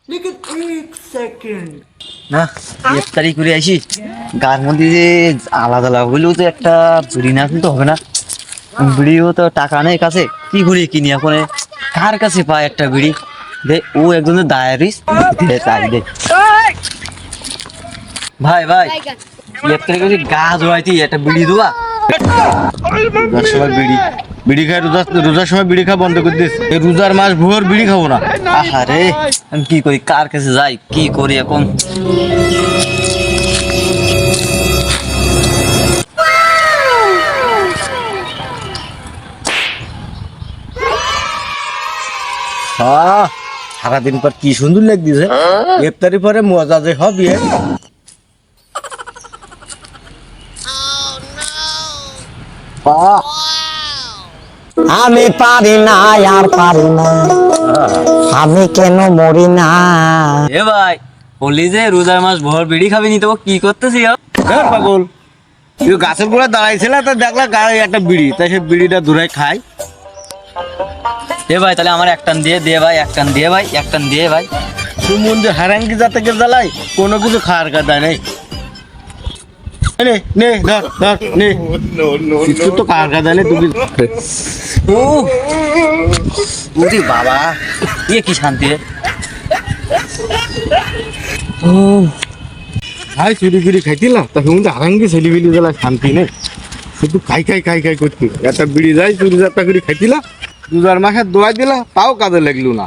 लेकिन एक सेकंड না ইফতারি করে আসি গার মধ্যে যে আলাদা আলাদা হইলেও তো একটা বিড়ি না কিন্তু হবে না বিড়িও তো টাকা নেই কাছে কি করি কিনি এখন কার কাছে পায় একটা বিড়ি দে ও একজনের ডায়ারিস দে তাই দে ভাই ভাই ইফতারি করে গা জড়াইতি একটা বিড়ি দেওয়া রোজার সময় বিড়ি বিড়ি খাই রোজার সময় বিড়ি খাওয়া বন্ধ করে দিস এই রোজার মাস ভোর বিড়ি খাবো না। আহারে আমি কি করি কার কাছে যাই কি করি এখন সারাদিন পর কি সুন্দর লাগতেছে ইফতারি পরে মজা যে হবে। আমি পারি না আর পারি না, আমি কেন মরি না। এ ভাই বললি যে রোজার মাস ভোর বিড়ি খাবি নি তো কি করতেছি পাগল তুই গাছের গোড়া দাঁড়াইছিল তা দেখলা গায়ে একটা বিড়ি তাই সে বিড়িটা দূরে খাই। এ ভাই তাহলে আমার একটান দিয়ে দে ভাই একটান দিয়ে ভাই একটান দিয়ে ভাই তুই মন যে হারাঙ্গি জাতকে জ্বালাই কোনো কিছু খাওয়ার কাদা নেই। নে নে ধর ধর নে কিছু তো খাওয়ার কাদা নেই তুমি। ও ওরে বাবা এ কি শান্তি রে ও হাই চুরি ফিরি খাইছিলাম তা কিন্তু হারাঙ্গি ছেলে বিলি জ্বালা শান্তি নেই শুধু খাই খাই খাই খাই করছি একটা বিড়ি যাই চুরি যাত্রা করে খাইছিলাম রোজার মাসে দোয়াই দিলা তাও কাজে লাগলো না।